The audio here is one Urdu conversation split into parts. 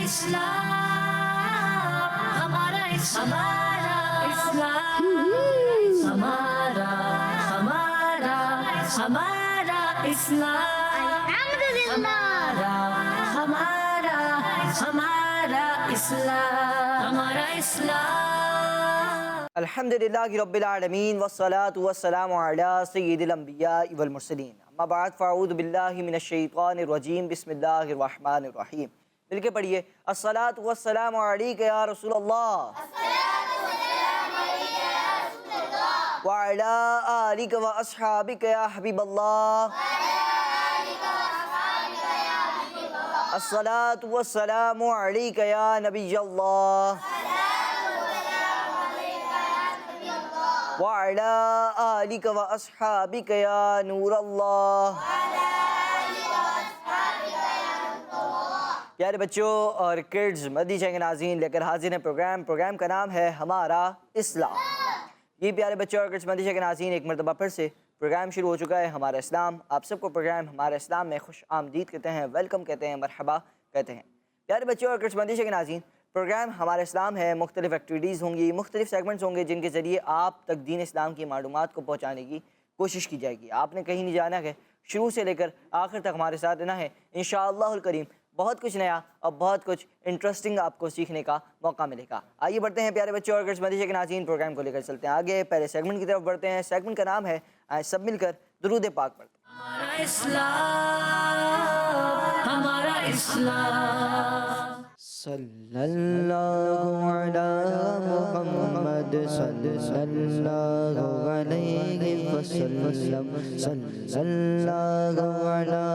ہمارا اسلام ہمارا اسلام ہمارا اسلام. الحمدللہ رب العالمین والصلاة والسلام علی سید الانبیاء والمرسلین. اما بعد فاعوذ باللہ من الشیطان الرجیم. بسم اللہ الرحمن الرحیم. مل کے پڑھیے الصلاة والسلام علیک یا رسول اللہ وعلی آلک و اصحابک یا حبیب اللہ. الصلاة والسلام علیک یا نبی اللہ وعلی آلک و اصحابک یا نور اللہ. پیارے بچوں اور کڈز مدنی چینل کے ناظرین لے کر حاضر ہیں پروگرام کا نام ہے ہمارا اسلام. یہ پیارے بچوں اور کڈز مدنی چینل کے ناظرین ایک مرتبہ پھر سے پروگرام شروع ہو چکا ہے ہمارا اسلام. آپ سب کو پروگرام ہمارا اسلام میں خوش آمدید کہتے ہیں، ویلکم کہتے ہیں، مرحبا کہتے ہیں. پیارے بچوں اور کڈز مدنی چینل کے ناظرین پروگرام ہمارا اسلام ہے. مختلف ایکٹیویٹیز ہوں گی، مختلف سیگمنٹس ہوں گے جن کے ذریعے آپ تک دین اسلام کی معلومات کو پہنچانے کی کوشش کی جائے گی. آپ نے کہیں نہیں جانا ہے، شروع سے لے کر آخر تک ہمارے ساتھ رہنا ہے. انشاءاللہ الکریم بہت کچھ نیا اور بہت کچھ انٹرسٹنگ آپ کو سیکھنے کا موقع ملے گا. آئیے بڑھتے ہیں پیارے بچوں اور کڈز مدنی چینل کے ناظرین، پروگرام کو لے کر چلتے ہیں آگے. پہلے سیگمنٹ کی طرف بڑھتے ہیں. سیگمنٹ کا نام ہے آئے سب مل کر درود پاک پڑھتے ہیں. ہمارا اسلام ہمارا اسلام. صلی اللہ علی محمد صلی اللہ علیہ وسلم صلی اللہ علی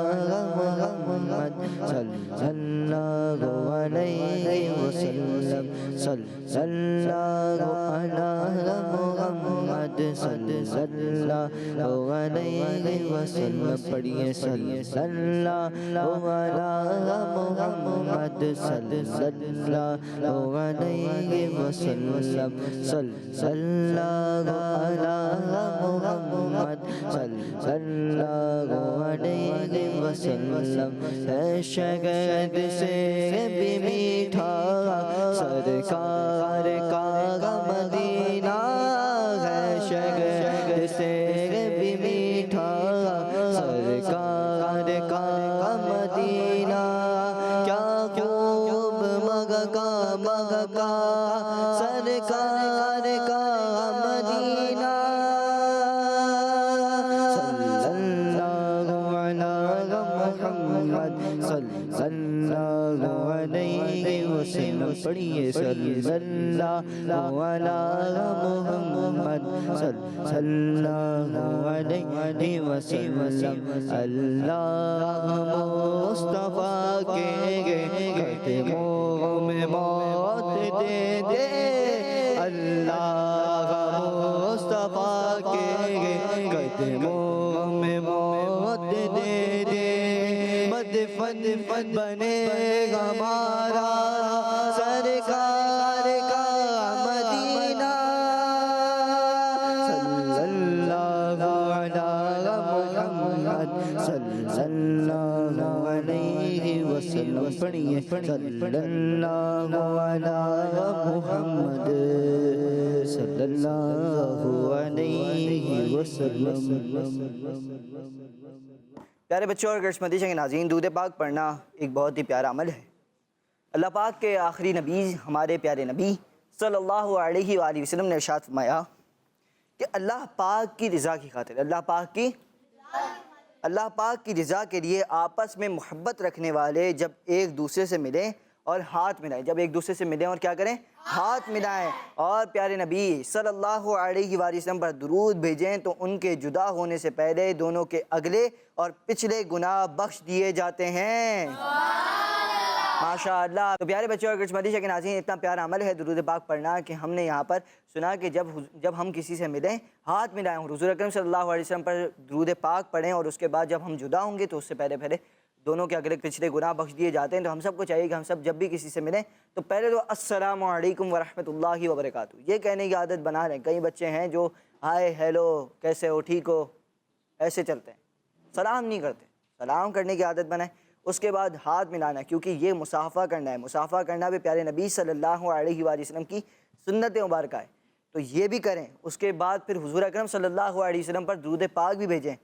محمد صلی اللہ علیہ وسلم صلی اللہ علی محمد صلی اللہ علیہ وسلم. پڑھیے صلی اللہ علی محمد صلی اللہ علیہ وسلم صلی اللہ علی محمد صلی اللہ علیہ وسلم. ہے شگرد سے بھی میٹھا سرکار کا مدینہ، ہے شگرد سے بھی میٹھا سرکار کا مدینہ. کیا خوب مگا سرکار کا مدینہ. صلی اللہ علی محمد صلی اللہ علیہ وسلم. پڑھیے صلی اللہ علی محمد صلی اللہ علیہ وسلم. اللہ مصطفیٰ کے قدموں میں موت دے دے، اللہ مصطفیٰ کے قدموں میں موت دے دے. مدفن بنے گا ہمارا سرکار کا مدینہ. صلی اللہ علی محمد صلی اللہ علیہ وسلم. پڑھیے صلی اللہ علی محمد صلی اللہ علیہ وسلم. پیارے بچوں اور کڈز مدنی چینل کے ناظرین درود پاک پڑھنا ایک بہت ہی پیارا عمل ہے. اللہ پاک کے آخری نبی ہمارے پیارے نبی صلی اللہ علیہ وآلہ وسلم نے ارشاد فرمایا کہ اللہ پاک کی رضا کی خاطر اللہ پاک کی رضا کے لیے آپس میں محبت رکھنے والے جب ایک دوسرے سے ملیں اور ہاتھ ملائیں، جب ایک دوسرے سے ملیں اور کیا کریں؟ ہاتھ ملائیں اور پیارے نبی صلی اللہ علیہ وآلہ وسلم پر درود بھیجیں تو ان کے جدا ہونے سے پہلے دونوں کے اگلے اور پچھلے گناہ بخش دیے جاتے ہیں. ماشاء اللہ. تو پیارے بچوں اور کڈز مدنی چینل کے ناظرین اتنا پیارا عمل ہے درود پاک پڑھنا کہ ہم نے یہاں پر سنا کہ جب ہم کسی سے ملیں ہاتھ ملائیں، حضور اکرم صلی اللہ علیہ وسلم پر درود پاک پڑھیں اور اس کے بعد جب ہم جدا ہوں گے تو اس سے پہلے دونوں کے اگلے پچھلے گناہ بخش دیے جاتے ہیں. تو ہم سب کو چاہیے کہ ہم سب جب بھی کسی سے ملیں تو پہلے تو السلام علیکم ورحمۃ اللہ وبرکاتہ یہ کہنے کی عادت بنا لیں. کئی بچے ہیں جو ہائے ہیلو کیسے ہو ٹھیک ہو ایسے چلتے ہیں، سلام نہیں کرتے. سلام کرنے کی عادت بنائیں. اس کے بعد ہاتھ ملانا ہے، کیونکہ یہ مصافحہ کرنا ہے۔ مصافحہ کرنا بھی پیارے نبی صلی اللہ علیہ وآلہ وسلم کی سنت مبارکہ ہے، تو یہ بھی کریں۔ اس کے بعد پھر حضور اکرم صلی اللہ علیہ وسلم پر درود پاک بھی بھیجیں،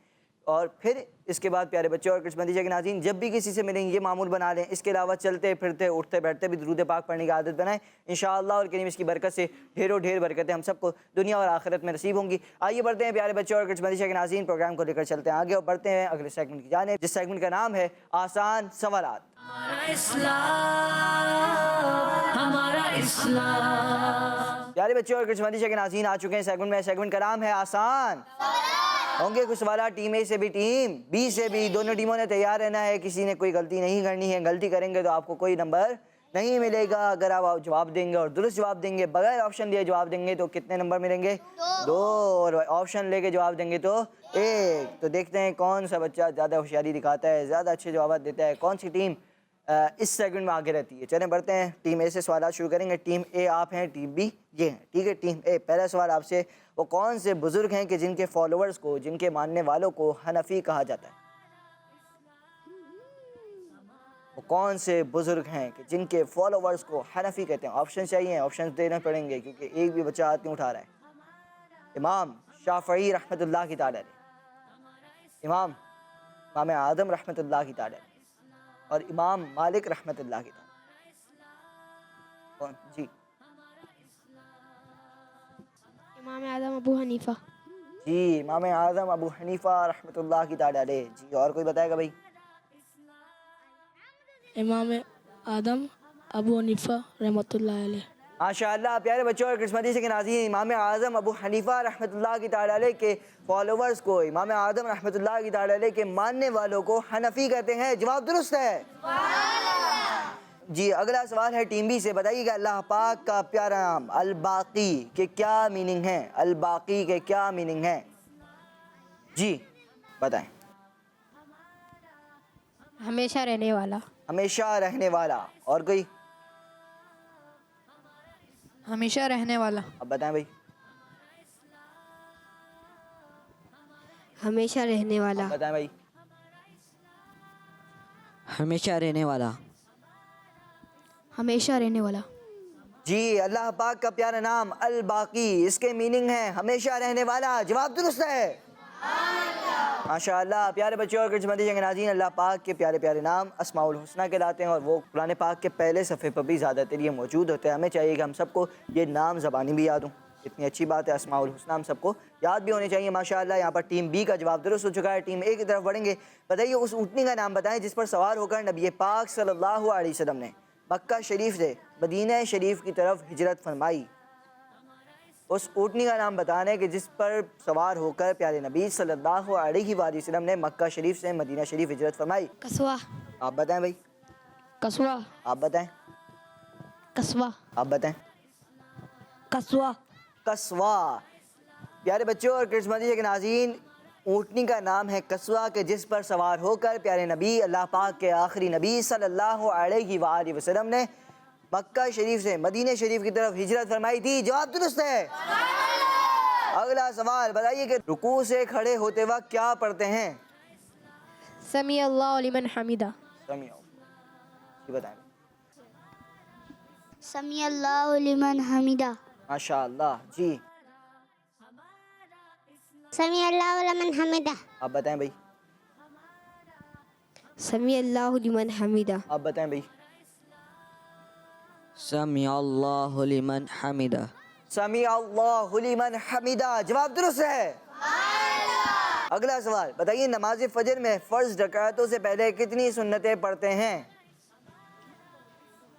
اور پھر اس کے بعد پیارے بچوں اور کرشمندی کے ناظرین جب بھی کسی سے ملیں یہ معمول بنا لیں۔ اس کے علاوہ چلتے پھرتے اٹھتے بیٹھتے بھی درود پاک پڑھنے کی عادت بنائیں، انشاءاللہ اور کریم اس کی برکت سے ڈھیروں ڈھیر برکتیں ہم سب کو دنیا اور آخرت میں نصیب ہوں گی۔ آئیے بڑھتے ہیں پیارے بچوں اور کرشمندی کے ناظرین، پروگرام کو لے کر چلتے ہیں آگے اور بڑھتے ہیں اگلے سیگمنٹ کی جانب، جس سیگمنٹ کا نام ہے آسان سوالات۔ ہمارا اسلام، ہمارا اسلام۔ پیارے بچوں اور کرشمندی کے ناظرین آ چکے ہیں سیگمنٹ میں۔ سیگمنٹ کا نام ہے آسان ہوں گے کچھ سوالات ٹیم اے سے بھی ٹیم بی سے بھی، دونوں ٹیموں نے تیار رہنا ہے، کسی نے کوئی غلطی نہیں کرنی ہے۔ غلطی کریں گے تو آپ کو کوئی نمبر نہیں ملے گا۔ اگر آپ جواب دیں گے اور درست جواب دیں گے، بغیر آپشن دیے جواب دیں گے تو کتنے نمبر ملیں گے؟ 2، اور آپشن لے کے جواب دیں گے تو 1۔ تو دیکھتے ہیں کون سا بچہ زیادہ ہوشیاری دکھاتا ہے، زیادہ اچھے جوابات دیتا ہے، کون سی ٹیم اس سیگمنٹ میں آگے رہتی ہے۔ چلیں بڑھتے ہیں، ٹیم اے سے سوالات شروع کریں گے۔ ٹیم اے آپ ہیں، ٹیم بی یہ ہیں، ٹھیک ہے۔ ٹیم اے پہلا سوال آپ سے، وہ کون سے بزرگ ہیں کہ جن کے فالوورز کو، جن کے ماننے والوں کو حنفی کہا جاتا ہے؟ وہ کون سے بزرگ ہیں کہ جن کے فالوورز کو حنفی کہتے ہیں؟ آپشن چاہیے، آپشن دینے پڑیں گے کیونکہ ایک بھی بچہ ہاتھ نہیں اٹھا رہا ہے۔ امام شافعی رحمۃ اللہ کی تعالی علیہ، امام اعظم رحمۃ اللہ کی تعالی علیہ، اور امام مالک رحمۃ اللہ کی تعالی کون؟ جی امام اعظم ابو حنیفہ۔ جی امام اعظم ابو حنیفہ رحمۃ اللہ کی تعالی علیہ۔ جی اور کوئی بتائے گا بھائی؟ امام اعظم ابو حنیفہ رحمۃ اللہ علیہ۔ ماشاء اللہ پیارے بچوں اور قسمتی سے کے ناظرین، امام اعظم ابو حنیفہ رحمۃ اللہ کی تعالی علیہ کے فالوورز کو، امام اعظم رحمۃ اللہ کی تعالی علیہ کے ماننے والوں کو حنفی کہتے ہیں۔ جواب درست ہے۔ جی اگلا سوال ہے ٹیم بی سے، بتائیے گا اللہ پاک کا پیارا نام الباقی کے کیا میننگ ہے؟ الباقی کے کیا میننگ ہے؟ جی بتائیں۔ ہمیشہ رہنے والا۔ ہمیشہ رہنے والا، اور کوئی؟ ہمیشہ رہنے والا۔ اب بتائیں بھائی۔ ہمیشہ رہنے والا۔ بتائیں بھائی۔ ہمیشہ رہنے والا۔ ہمیشہ رہنے والا۔ جی اللہ پاک کا پیارا نام الباقی، اس کے میننگ ہے ہمیشہ رہنے والا۔ جواب درست ہے۔ ماشاء اللہ پیارے بچوں اور کرشمندی کے ناظرین، اللہ پاک کے پیارے پیارے نام اسماء الحسنہ کہلاتے ہیں، اور وہ قرآن پاک کے پہلے صفحے پر بھی زیادہ تر یہ موجود ہوتے ہیں۔ ہمیں چاہیے کہ ہم سب کو یہ نام زبانی بھی یاد ہوں، اتنی اچھی بات ہے، اسماء الحسنہ ہم سب کو یاد بھی ہونے چاہیے ماشاء اللہ۔ یہاں پر ٹیم بی کا جواب درست ہو چکا ہے۔ ٹیم اے کی طرف بڑھیں گے، بتائیے اس اونٹنی کا نام بتائیں جس پر سوار ہو کر نبی پاک صلی اللہ علیہ وسلم نے مکہ شریف سے مدینہ شریف کی طرف ہجرت فرمائی۔ اس اونٹنی کا نام بتانا ہے کہ جس پر سوار ہو کر پیارے نبی صلی اللہ علیہ وآلہ وسلم نے مکہ شریف سے مدینہ شریف ہجرت فرمائی۔ قصوہ۔ آپ بتائیں بھائی۔ قصوہ۔ آپ بتائیں۔ قصوہ۔ آپ بتائیں۔ قصوہ۔ قصوہ۔ پیارے بچوں اور کرسمتی کے ناظرین، اونٹنی کا نام ہے قصوہ کہ جس پر سوار ہو کر پیارے نبی، اللہ پاک کے آخری نبی صلی اللہ علیہ وآلہ وسلم نے مکہ شریف سے مدینہ شریف کی طرف ہجرت فرمائی تھی۔ جواب درست ہے۔ اگلا سوال بتائیے کہ رکوع سے کھڑے ہوتے وقت کیا پڑھتے ہیں؟ سمیع اللہ لمن حمیدہ۔ سمیع جی بتائیں۔ سمیع اللہ لمن حمیدہ۔ ماشاء اللہ جی سمیع اللہ لمن حمیدہ۔ آپ بتائیں بھائی۔ سمیع اللہ لمن حمیدہ۔ آپ بتائیں بھائی۔ سمیع اللہ لمن حمدہ۔ سمیع اللہ لمن حمیدہ۔ جواب درست ہے۔ اگلا سوال بتائیے نماز فجر میں فرض رکعتوں سے پہلے کتنی سنتیں پڑھتے ہیں؟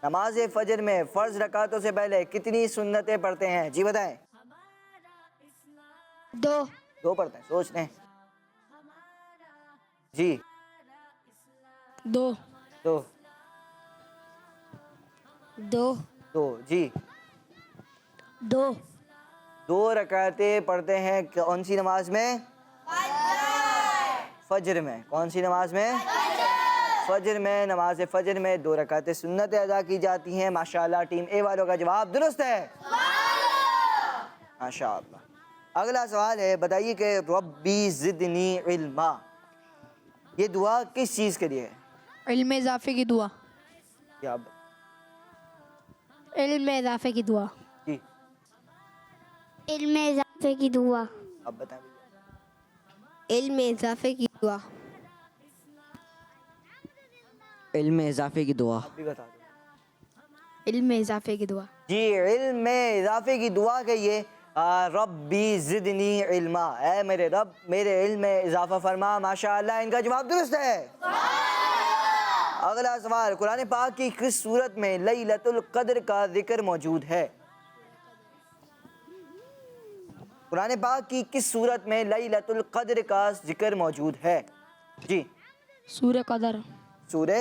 نماز فجر میں فرض رکعتوں سے پہلے کتنی سنتیں پڑھتے ہیں؟ جی بتائیں۔ 2۔ 2 پڑھتے ہیں، سوچ لیں۔ جی 2۔ 2 2۔ 2 جی 2۔ 2 رکعتیں پڑھتے ہیں کون سی نماز میں؟ فجر میں۔ کون سی نماز میں؟ فجر میں۔ نماز فجر میں 2 رکعتیں سنتیں ادا کی جاتی ہیں۔ ماشاءاللہ ٹیم اے والوں کا جواب درست ہے۔ ماشاءاللہ۔ اگلا سوال ہے بتائیے کہ ربی زدنی علما، یہ دعا کس چیز کے لیے ہے؟ علم اضافے کی دعا. یا علم اضافے کی دعا. جی علم اضافے کی دعا. آپ بتائیں بھیا. علم اضافے کی دعا. علم اضافے کی دعا. آپ بھی بتا دو. علم اضافے کی دعا. جی علم میں اضافے کی دعا کہیے. ربی زدنی علما، اے میرے رب میرے علم میں اضافہ فرما. ماشاءاللہ ان کا جواب درست ہے. اگلا سوال، قرآن پاک کی کس سورت میں لیلۃ القدر کا ذکر موجود ہے؟ قرآن پاک کی کس سورت میں لیلۃ القدر کا ذکر موجود ہے؟ جی سورہ قدر. سورہ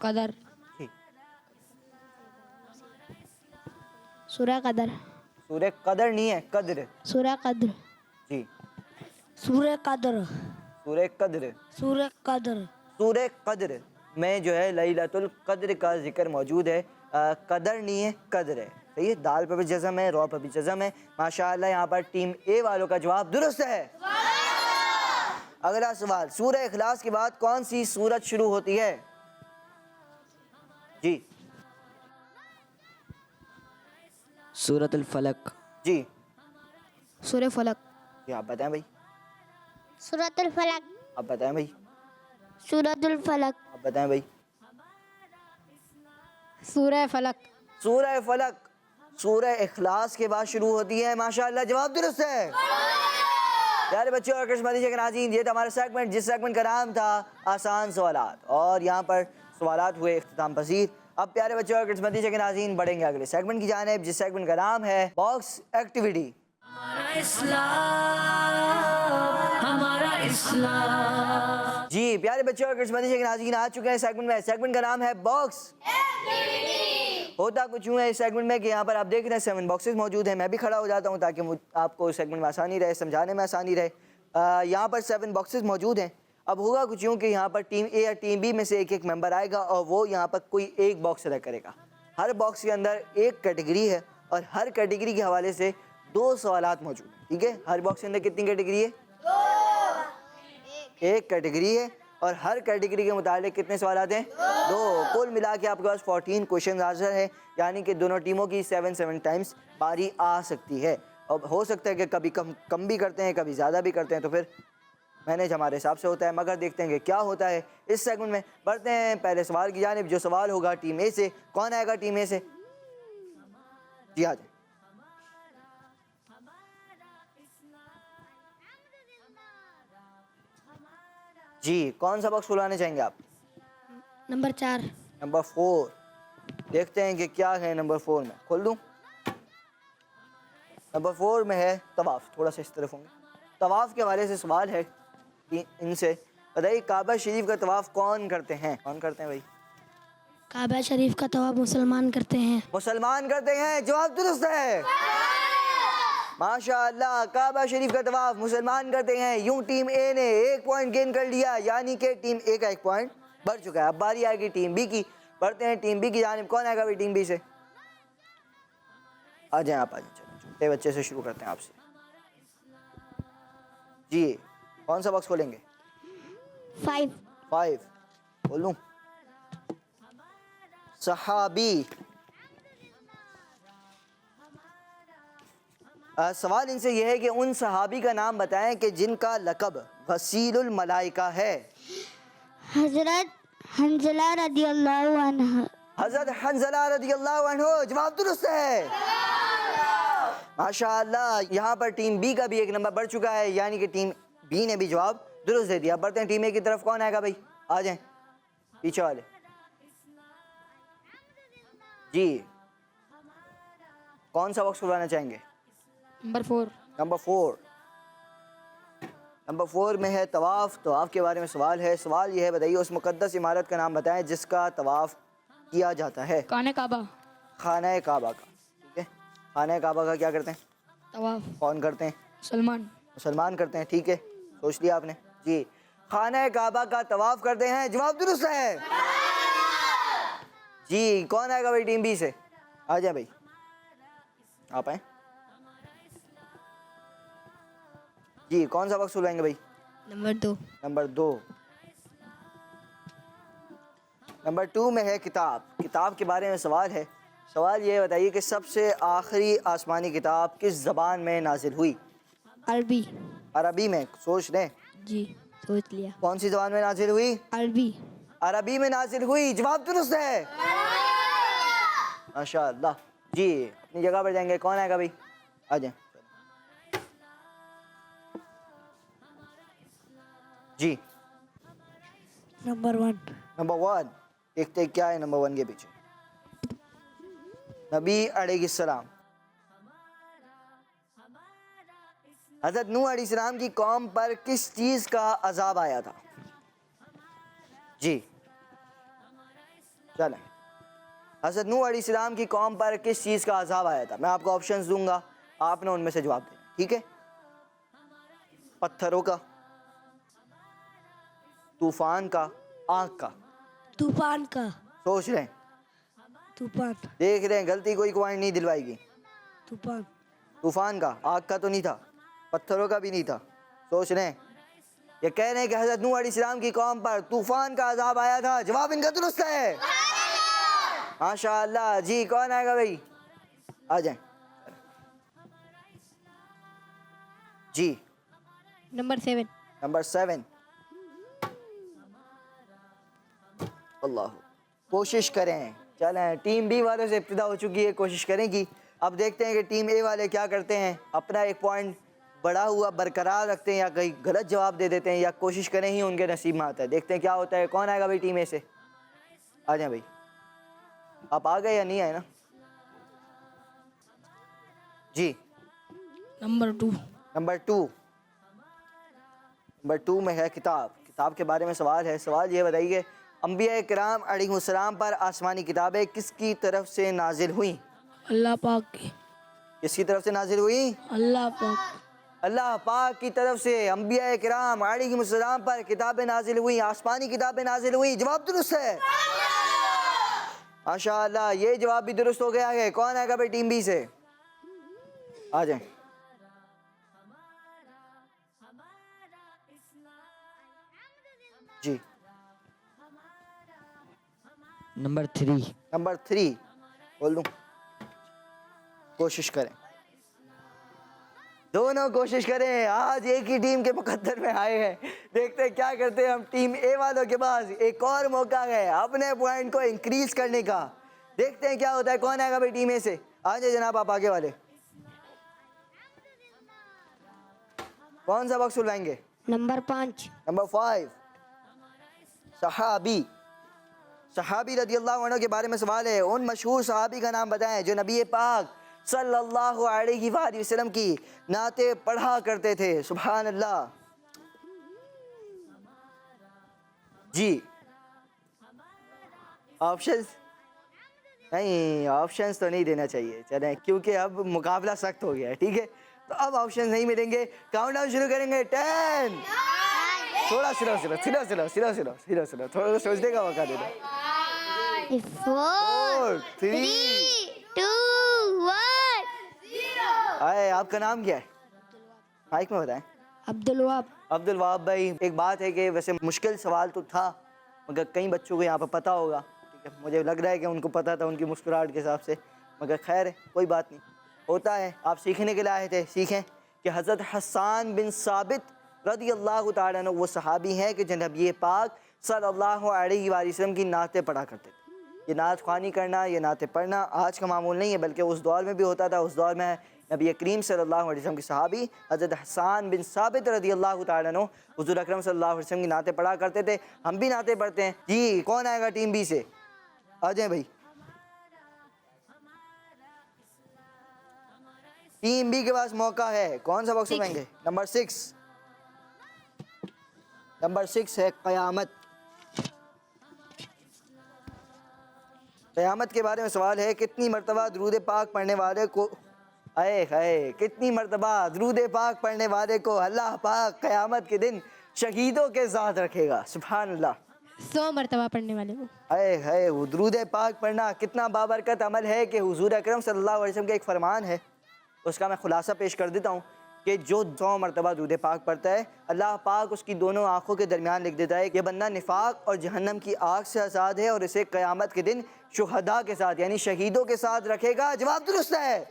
قدر. جی سورہ قدر. سورہ قدر نہیں ہے، قدر. سورہ قدر. جی سورہ قدر. سورہ قدر. سورہ قدر. سورہ قدر میں جو ہے لیلۃ القدر کا ذکر موجود ہے. قدر نہیں ہے، قدر ہے. صحیح ہے، دال پہ بھی جزم ہے، رو پہ بھی جزم ہے. ماشاءاللہ یہاں پر ٹیم اے والوں کا جواب درست ہے. اگلا سوال، سورہ اخلاص کے بعد کون سی سورت شروع ہوتی ہے؟ جی سورۃ الفلق. جی سورہ فلق. جی آپ بتائیں بھائی. سورۃ الفلق. آپ بتائیں بھائی. سورۃ الفلق. آپ بتائیں بھائی. سورہ فلق. سورہ فلق سورہ اخلاص کے بعد شروع ہوتی ہے. ماشاءاللہ جواب درست ہے. پیارے بچوں اور کرشمتی کے ناظرین، یہ تھا ہمارا سیگمنٹ جس سیگمنٹ کا نام تھا آسان سوالات، اور یہاں پر سوالات ہوئے اختتام پذیر. اب پیارے بچوں اور کرشمتی کے ناظرین بڑھیں گے اگلے سیگمنٹ کی جانب، جس سیگمنٹ کا نام ہے باکس ایکٹیویٹی. ہمارا اسلام. جی پیارے بچوں اور کرشمتی کے ناظرین آ چکے ہیں سیگمنٹ میں. سیگمنٹ کا نام ہے باکس ہوتا کچھ یوں ہے اس سیگمنٹ میں کہ یہاں پر آپ دیکھ رہے ہیں 7 باکسز موجود ہیں. میں بھی کھڑا ہو جاتا ہوں تاکہ آپ کو سیگمنٹ میں آسانی رہے، سمجھانے میں آسانی رہے. یہاں پر 7 باکسز موجود ہیں. اب ہوگا کچھ یوں کہ یہاں پر ٹیم اے یا ٹیم بی میں سے ایک ممبر آئے گا اور وہ یہاں پر کوئی ایک باکس ادا کرے گا. ہر باکس کے اندر ایک کیٹیگری ہے اور ہر کیٹیگری کے حوالے سے 2 سوالات موجود ہیں. ٹھیک ہے، ہر باکس کے اندر کتنی کیٹیگری ہے؟ 1 کیٹیگری ہے اور ہر کیٹیگری کے متعلق کتنے سوالات ہیں؟ 2. کل ملا کے آپ کے پاس 14 کوشچنز حاضر ہیں، یعنی کہ دونوں ٹیموں کی 7 ٹائمز باری آ سکتی ہے. اب ہو سکتا ہے کہ کبھی کم بھی کرتے ہیں، کبھی زیادہ بھی کرتے ہیں، تو پھر مینیج ہمارے حساب سے ہوتا ہے. مگر دیکھتے ہیں کہ کیا ہوتا ہے اس سیگمنٹ میں. بڑھتے ہیں پہلے سوال کی جانب. جو سوال ہوگا ٹیم اے سے. کون آئے گا ٹیم اے سے؟ جی آ جائیں. جی کون سا باکس کھلانا چاہیں گے آپ؟ نمبر 4. نمبر 4. دیکھتے ہیں کہ کیا ہے نمبر 4 میں. کھول دوں؟ نمبر 4 میں ہے طواف. تھوڑا سا اس طرف ہوں گے. طواف کے حوالے سے سوال ہے ان سے. بتائیے کعبہ شریف کا طواف کون کرتے ہیں؟ کون کرتے ہیں بھائی؟ کعبہ شریف کا طواف مسلمان کرتے ہیں. مسلمان کرتے ہیں. جواب درست ہے. ماشاءاللہ کعبہ شریف کا طواف مسلمان کرتے ہیں. یوں ٹیم اے نے 1 پوائنٹ گین کر لیا، یعنی کہ ٹیم اے کا 1 پوائنٹ بڑھ چکا ہے. اب باری آئے گی ٹیم بی کی. بڑھتے ہیں ٹیم بی کی جانب. کون آئے گا بھائی ٹیم بی سے؟ آ جائیں آپ، آ جائیں. چلو چھوٹے بچے سے شروع کرتے ہیں آپ سے. جی کون سا باکس کھولیں گے؟ 5. بولوں صحابی. سوال ان سے یہ ہے کہ ان صحابی کا نام بتائیں کہ جن کا لقب غسیل الملائکہ ہے. حضرت حنزلہ رضی اللہ عنہ. حضرت حنزلہ رضی اللہ عنہ. جواب درست ہے. ماشاءاللہ یہاں پر ٹیم بی کا بھی 1 نمبر بڑھ چکا ہے، یعنی کہ ٹیم بی نے بھی جواب درست دے دیا. بڑھتے ہیں ٹیم اے کی طرف. کون آئے گا بھائی؟ آ جائیں پیچھے والے. جی کون سا باکس کھلوانا چاہیں گے؟ نمبر 4. نمبر 4. نمبر 4 میں ہے طواف. طواف کے بارے میں سوال ہے. سوال یہ ہے، بتائیے اس مقدس عمارت کا نام بتائیں جس کا طواف کیا جاتا ہے. کعبہ کعبہ. خانہ کعبہ کا. ٹھیک ہے، خانہ کعبہ کا کیا کرتے ہیں؟ طواف کون کرتے ہیں؟ مسلمان. مسلمان کرتے ہیں. ٹھیک ہے، سوچ لیا آپ نے. جی خانہ کعبہ کا طواف کرتے ہیں. جواب درست ہے. جی کون آئے گا بھائی ٹیم بی سے؟ آ جائیں بھائی، آپ آئیں. جی کون سا باکس کھلوائیں گے بھائی؟ نمبر 2. نمبر 2. نمبر 2 میں ہے کتاب. کتاب کے بارے میں سوال ہے. سوال یہ بتائیے کہ سب سے آخری آسمانی کتاب کس زبان میں نازل ہوئی؟ عربی. عربی میں. سوچ لیں جی سوچ لیا. کون سی زبان میں نازل ہوئی؟ عربی. عربی میں نازل ہوئی. جواب درست ہے. ماشاء اللہ. جی اپنی جگہ پر جائیں گے. کون آئے گا بھائی؟ آ جائیں. جی نمبر 1. نمبر 1 دیکھتے کیا ہے نمبر 1 کے پیچھے. نبی علیہ السلام. حضرت نوح علیہ السلام کی قوم پر کس چیز کا عذاب آیا تھا؟ جی چلیں. حضرت نوح علیہ السلام کی قوم پر کس چیز کا عذاب آیا تھا؟ میں آپ کو آپشنز دوں گا, آپ نے ان میں سے جواب دینا, ٹھیک ہے؟ پتھروں کا, طوفان کا, آگ کا. طوفان کا. سوچ رہے ہیں, طوفان. دیکھ رہے ہیں, غلطی کوئی پوائنٹ نہیں دلوائے گی. طوفان. طوفان کا. آگ کا تو نہیں تھا, پتھروں کا بھی نہیں تھا. سوچ رہے ہیں, یہ کہہ رہے ہیں کہ حضرت نوح علیہ السلام کی قوم پر طوفان کا عذاب آیا تھا. جواب ان کا درست ہے. ماشاء اللہ. جی کون آئے گا بھائی؟ آ جائیں. جی نمبر 7. نمبر 7. اللہ کوشش کریں. چلیں ٹیم بی والوں سے ابتدا ہو چکی ہے, کوشش کریں گی. اب دیکھتے ہیں کہ ٹیم اے والے کیا کرتے ہیں. اپنا ایک پوائنٹ بڑا ہوا برقرار رکھتے ہیں یا کہیں غلط جواب دے دیتے ہیں یا کوشش کریں ہی ان کے نصیب میں آتا ہے. دیکھتے ہیں کیا ہوتا ہے. کون آئے گا بھائی ٹیم اے سے؟ آ جائیں بھائی. آپ آ گئے یا نہیں آئے نا؟ جی نمبر 2. نمبر 2. نمبر 2 میں ہے کتاب. کتاب کے بارے میں سوال ہے. سوال یہ بتائیے کہ انبیاء کرام علیہ السلام پر آسمانی کتابیں کس کی طرف سے نازل ہوئیں؟ اللہ پاک کی. کس کی طرف سے نازل ہوئیں؟ اللہ پاک. اللہ پاک کی طرف سے انبیاء کرام علیہ السلام پر کتابیں نازل ہوئیں, آسمانی کتابیں نازل ہوئیں. جواب درست ہے. ماشاء اللہ. یہ جواب بھی درست ہو گیا ہے. کون آئے گا بھائی ٹیم بی سے؟ آ جائیں. جی نمبر 3. نمبر 3 بول دوں. کوشش کریں, دونوں کوشش کریں. آج ایک ہی ٹیم کے مقدر میں آئے ہیں. دیکھتے ہیں کیا کرتے ہیں. ہم ٹیم اے والوں کے پاس ایک اور موقع ہے اپنے پوائنٹ کو انکریز کرنے کا. دیکھتے ہیں کیا ہوتا ہے. کون آئے گا بھائی ٹیم اے سے؟ آ جائے جناب آپ آگے والے. کون سا باکس کھلوائیں گے؟ نمبر 5. نمبر 5 صحابی. صحابی رضی اللہ عنہ کے بارے میں سوال ہے. ان مشہور صحابی کا نام بتائیں جو نبی پاک صلی اللہ علیہ وآلہ وسلم کی نعتیں پڑھا کرتے تھے. سبحان اللہ. جی آپشنز نہیں, آپشنز تو نہیں دینا چاہیے. چلیں کیونکہ اب مقابلہ سخت ہو گیا ہے, ٹھیک ہے, تو اب آپشنز نہیں ملیں گے. کاؤنٹ ڈاؤن شروع کریں گے. 10. تھوڑا سلو تھوڑا سوچنے کا موقع دے دو. 4 3 2 1. آئے. آپ کا نام کیا ہے؟ مائک میں بتائیں. عبد الوہاب. عبد الوہاب بھائی. ایک بات ہے کہ ویسے مشکل سوال تو تھا مگر کئی بچوں کو یہاں پہ پتہ ہوگا, ٹھیک ہے, مجھے لگ رہا ہے کہ ان کو پتہ تھا ان کی مسکراہٹ کے حساب سے, مگر خیر ہے, کوئی بات نہیں, ہوتا ہے. آپ سیکھنے کے لیے آئے تھے, سیکھیں کہ حضرت حسان بن ثابت رضی اللہ تعالیٰ عنہ وہ صحابی ہیں کہ جو نبی پاک صلی اللہ علیہ وآلہ وسلم کی نعتیں پڑھا کرتے تھے. یہ نعت خوانی کرنا, یہ نعتیں پڑھنا آج کا معمول نہیں ہے, بلکہ اس دور میں بھی ہوتا تھا. اس دور میں نبی کریم صلی اللہ علیہ وسلم کے صحابی حضرت حسان بن ثابت رضی اللہ تعالیٰ عنہ حضور اکرم صلی اللہ علیہ وسلم کی نعتیں پڑھا کرتے تھے. ہم بھی نعتیں پڑھتے ہیں. جی کون آئے گا ٹیم بی سے؟ آ جائیں بھائی. ٹیم بی کے پاس موقع ہے. کون سا باکس اٹھائیں گے؟ نمبر 6. نمبر 6 ہے قیامت. قیامت کے بارے میں سوال ہے. کتنی مرتبہ درود پاک پڑھنے والے کو کتنی مرتبہ درود پاک پڑھنے والے کو اللہ پاک قیامت کے دن شہیدوں کے ساتھ رکھے گا؟ سبحان اللہ. 100 مرتبہ پڑھنے والے کو. وہ درود پاک پڑھنا کتنا بابرکت عمل ہے کہ حضور اکرم صلی اللہ علیہ وسلم کا ایک فرمان ہے, اس کا میں خلاصہ پیش کر دیتا ہوں کہ جو 100 مرتبہ درود پاک پڑھتا ہے اللہ پاک اس کی دونوں آنکھوں کے درمیان لکھ دیتا ہے کہ یہ بندہ نفاق اور جہنم کی آگ سے آزاد ہے اور اسے قیامت کے دن شہداء کے ساتھ یعنی شہیدوں کے ساتھ رکھے گا. جواب درست ہے.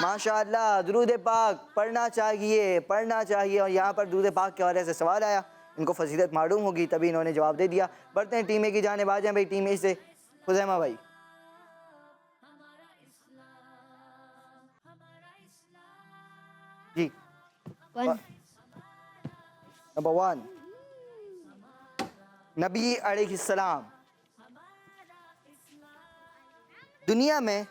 ماشاءاللہ. درود پاک پڑھنا چاہیے اور یہاں پر درود پاک کے حوالے سے سوال آیا, ان کو فضیلت معلوم ہوگی تبھی انہوں نے جواب دے دیا. بڑھتے ہیں ٹیم اے کی جانب. آ جائیں بھائی ٹیم اے سے خزیمہ بھائی. جی 1 نمبر 1 نبی علیہ السلام. دنیا میں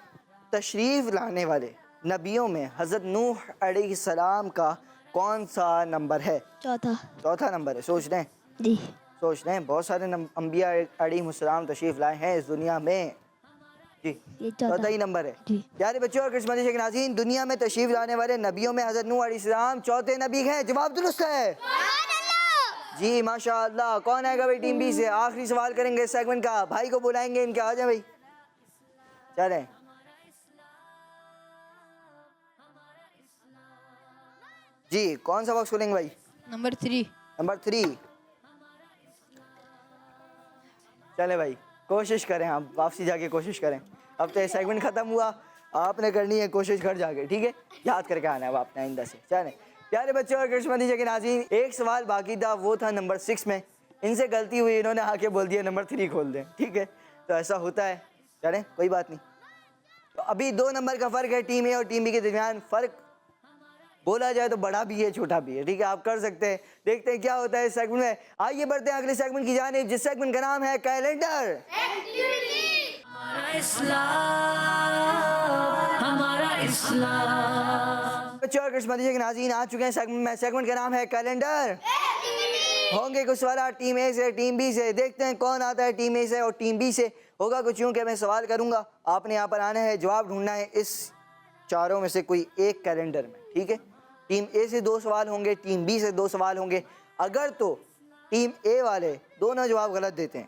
تشریف لانے والے نبیوں میں حضرت نوح علیہ السلام کا کون سا نمبر ہے؟ چوتھا نمبر ہے. سوچ لیں جی. سوچ لیں. بہت سارے انبیاء علیہ السلام تشریف لائے ہیں اس دنیا میں. جی یہ چوتھا ہی نمبر ہے. جی. پیارے بچوں اور کرسمس کے ناظرین, دنیا میں تشریف لانے والے نبیوں میں حضرت نوح علیہ السلام چوتھے نبی ہیں. جواب درست ہے. جی ماشاءاللہ. کون آئے گا بھائی ٹیم بی سے؟ آخری سوال کریں گے اس سیگمنٹ کا. بھائی کو بلائیں گے ان کے. آ جائیں بھائی. چلیں جی. کون سا باکس کھولیں گے بھائی؟ نمبر 3. نمبر 3. چلے بھائی کوشش کریں, آپ واپسی جا کے کوشش کریں. اب تو یہ سیگمنٹ ختم ہوا, آپ نے کرنی ہے کوشش گھر جا کے. ٹھیک ہے, یاد کر کے آنا ہے اب آپ نے آئندہ سے. چلیں پیارے بچوں اور کرسمس کے ناظرین, ایک سوال باقی تھا, وہ تھا نمبر 6 میں. ان سے غلطی ہوئی, انہوں نے آ کے بول دیا نمبر 3 کھول دیں. ٹھیک ہے, تو ایسا ہوتا ہے. چلیں کوئی بات نہیں. تو ابھی 2 نمبر کا فرق ہے ٹیم اے اور ٹیم بی کے درمیان. فرق بولا جائے تو بڑا بھی ہے چھوٹا بھی ہے. ٹھیک ہے, آپ کر سکتے ہیں. دیکھتے ہیں کیا ہوتا ہے اس سیگمنٹ میں. آئیے بڑھتے ہیں اگلے سیگمنٹ کی جانب, جس سیگمنٹ کا نام ہے کیلنڈر. ہمارا اسلام, ہمارا اسلام. بچوں اور کرسمس کے ناظرین آ چکے ہیں سیگمنٹ میں. سیگمنٹ کا نام ہے کیلنڈر. ہوں گے کچھ سوالات ٹیم اے سے ٹیم بی سے. دیکھتے ہیں کون آتا ہے ٹیم اے سے اور ٹیم بی سے. ہوگا کچھ یوں کہ میں سوال کروں گا, آپ نے یہاں پر آنا ہے, جواب ڈھونڈنا ہے اس چاروں میں سے کوئی ایک کیلنڈر میں. ٹھیک ہے, ٹیم اے سے 2 سوال ہوں گے, ٹیم بی سے 2 سوال ہوں گے. اگر تو ٹیم اے والے دونوں جواب غلط دیتے ہیں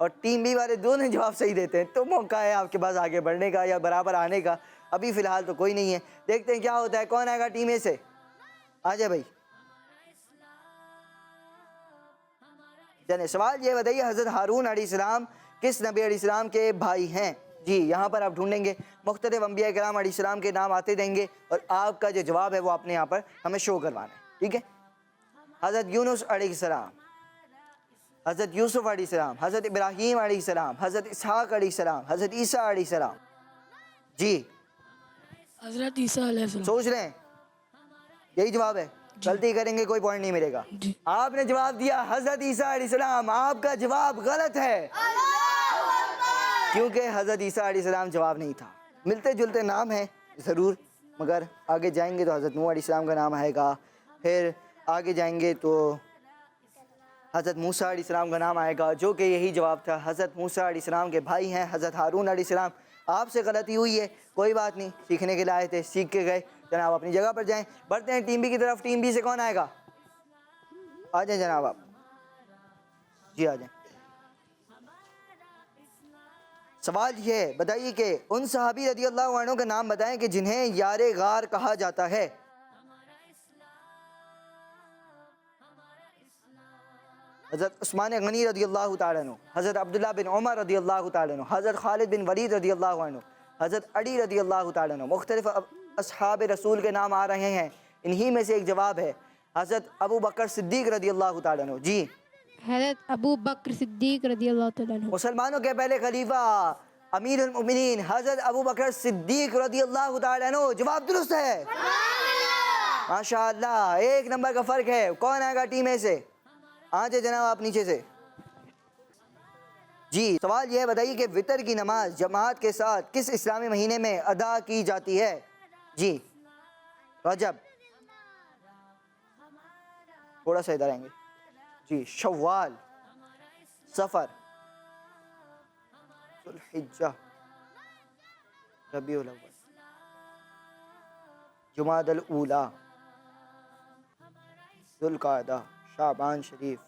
اور ٹیم بی والے دونوں جواب صحیح دیتے ہیں تو موقع ہے آپ کے پاس آگے بڑھنے کا یا برابر آنے کا. ابھی فی الحال تو کوئی نہیں ہے. دیکھتے ہیں کیا ہوتا ہے. کون آئے گا ٹیم اے سے؟ آ جائے بھائی. چلیں سوال یہ بتائیے, حضرت ہارون علیہ السلام کس نبی علیہ السلام کے بھائی ہیں؟ جی یہاں پر آپ ڈھونڈیں گے, مختلف انبیاء کرام علیہ السلام کے نام آتے دیں گے اور آپ کا جو جواب ہے وہ آپ نے یہاں پر ہمیں شو کروانا ہے. ٹھیک ہے, حضرت یونس علیہ السلام, حضرت یوسف علیہ السلام, حضرت ابراہیم علیہ السلام, حضرت اسحاق علیہ السلام, حضرت عیسیٰ علیہ السلام. جی حضرت عیسیٰ علیہ السلام. سوچ رہے ہیں, یہی جواب ہے؟ غلطی کریں گے کوئی پوائنٹ نہیں ملے گا. جی. آپ نے جواب دیا حضرت عیسیٰ علیہ السلام. آپ کا جواب غلط ہے کیونکہ حضرت عیسیٰ علیہ السلام جواب نہیں تھا. ملتے جلتے نام ہیں ضرور, مگر آگے جائیں گے تو حضرت نوح علیہ السلام کا نام آئے گا, پھر آگے جائیں گے تو حضرت موسیٰ علیہ السلام کا نام آئے گا, جو کہ یہی جواب تھا. حضرت موسیٰ علیہ السلام کے بھائی ہیں حضرت ہارون علیہ السلام. آپ سے غلطی ہوئی ہے, کوئی بات نہیں, سیکھنے کے لیے آئے تھے, سیکھ کے گئے. جناب اپنی جگہ پر جائیں. بڑھتے ہیں ٹیم بی کی طرف. ٹیم بی سے کون آئے گا؟ آ جائیں جناب آپ. جی آ جائیں. سوال یہ ہے, بتائیے کہ ان صحابی رضی اللہ عنہ کا نام بتائیں کہ جنہیں یار غار کہا جاتا ہے. حضرت عثمان غنی رضی اللہ تعالیٰ عنہ, حضرت عبداللہ بن عمر رضی اللہ تعالیٰ عنہ, حضرت خالد بن ولید رضی اللہ عنہ, حضرت علی رضی اللہ تعالیٰ عنہ. مختلف اصحاب رسول کے نام آ رہے ہیں, انہی میں سے ایک جواب ہے حضرت ابو بکر صدیق رضی اللہ تعالیٰ عنہ. جی حضرت ابو بکر صدیق رضی اللہ تعالیٰ عنہ. مسلمانوں کے پہلے خلیفہ امیر المؤمنین حضرت ابو بکر صدیق رضی اللہ تعالیٰ عنہ. جواب درست ہے. ماشاءاللہ, 1 نمبر کا فرق ہے. کون آئے گا ٹیم اے سے؟ آ جائے جناب آپ نیچے سے. جی سوال یہ بتائیے کہ وتر کی نماز جماعت کے ساتھ کس اسلامی مہینے میں ادا کی جاتی ہے؟ جی رجب, تھوڑا سا ادھر آئیں گے. جی شوال, سفر, ذوالحجہ, ربیع الاول, جمادی الاولیٰ, ذوالقعدہ, شعبان شریف,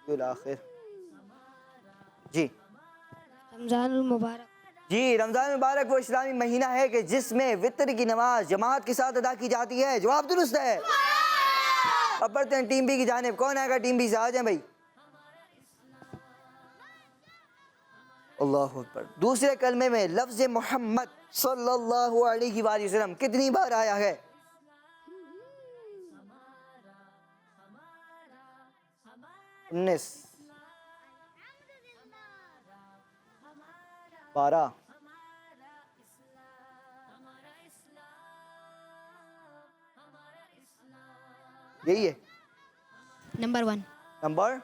ربیع الاخر. جی رمضان المبارک. جی رمضان مبارک وہ اسلامی مہینہ ہے کہ جس میں وطر کی نماز جماعت کے ساتھ ادا کی جاتی ہے. جواب درست ہے. اب بڑھتے ہیں ٹیم بی کی جانب. کون آئے گا ٹیم بی سے؟ آ جائیں بھائی. اللہ اکبر. دوسرے کلمے میں لفظ محمد صلی اللہ علیہ وآلہ وسلم کتنی بار آیا ہے؟ 19 12 یہی ہے نمبر 1 نمبر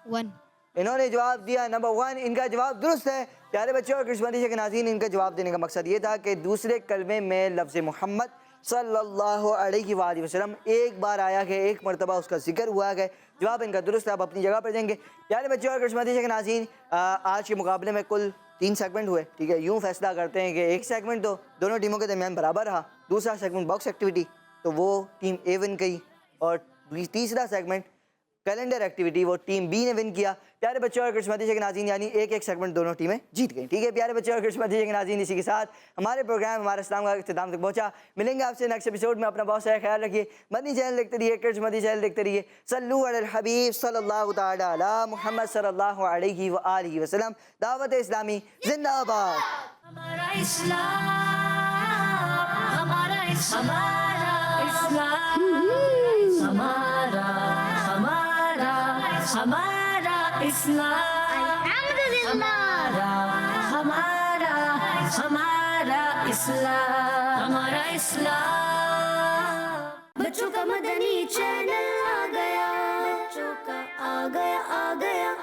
1 انہوں نے جواب دیا نمبر 1. ان کا جواب درست ہے. پیارے بچوں اور کرسمس مدیشہ کے ناظرین, ان کا جواب دینے کا مقصد یہ تھا کہ دوسرے کلمے میں لفظ محمد صلی اللہ علیہ وآلہ وسلم ایک بار آیا ہے, ایک مرتبہ اس کا ذکر ہوا ہے. جواب ان کا درست ہے. آپ اپنی جگہ پر دیں گے. پیارے بچوں اور کرسمس مدیشہ کے ناظرین, آج کے مقابلے میں کل 3 سیگمنٹ ہوئے. ٹھیک ہے, یوں فیصلہ کرتے ہیں کہ ایک سیگمنٹ تو دونوں ٹیموں کے درمیان برابر رہا, دوسرا سیگمنٹ باکس ایکٹیویٹی تو وہ ٹیم اے ون کی, اور تیسرا سیگمنٹ کیلنڈر ایکٹیویٹی وہ ٹیم بی نے ون کیا. پیارے بچوں اور کرسمس مدیشہ کے ناظرین یعنی ایک ایک سیگمنٹ دونوں ٹیمیں جیت گئیں. ٹھیک ہے پیارے بچوں اور کرسمس مدیشہ کے ناظرین, اسی کے ساتھ ہمارے پروگرام ہمارا اسلام کا اختتام تک پہنچا. ملیں گے آپ سے نیکسٹ ایپیسوڈ میں. اپنا بہت سارا خیال رکھیے. مدنی چینل دیکھتے رہیے, کرسمس مدنی چینل دیکھتے رہیے. صلو علی الحبیب صلی اللہ تعالی علی محمد صلی اللہ علیہ وآلہ وسلم. دعوت اسلامی زندہ باد. ہمارا اسلام, ہمارا اسلام, ہمارا اسلام, ہمارا اسلام, ہمارا اسلام. بچوں کا مدنی چینل آ گیا, بچوں کا آ گیا.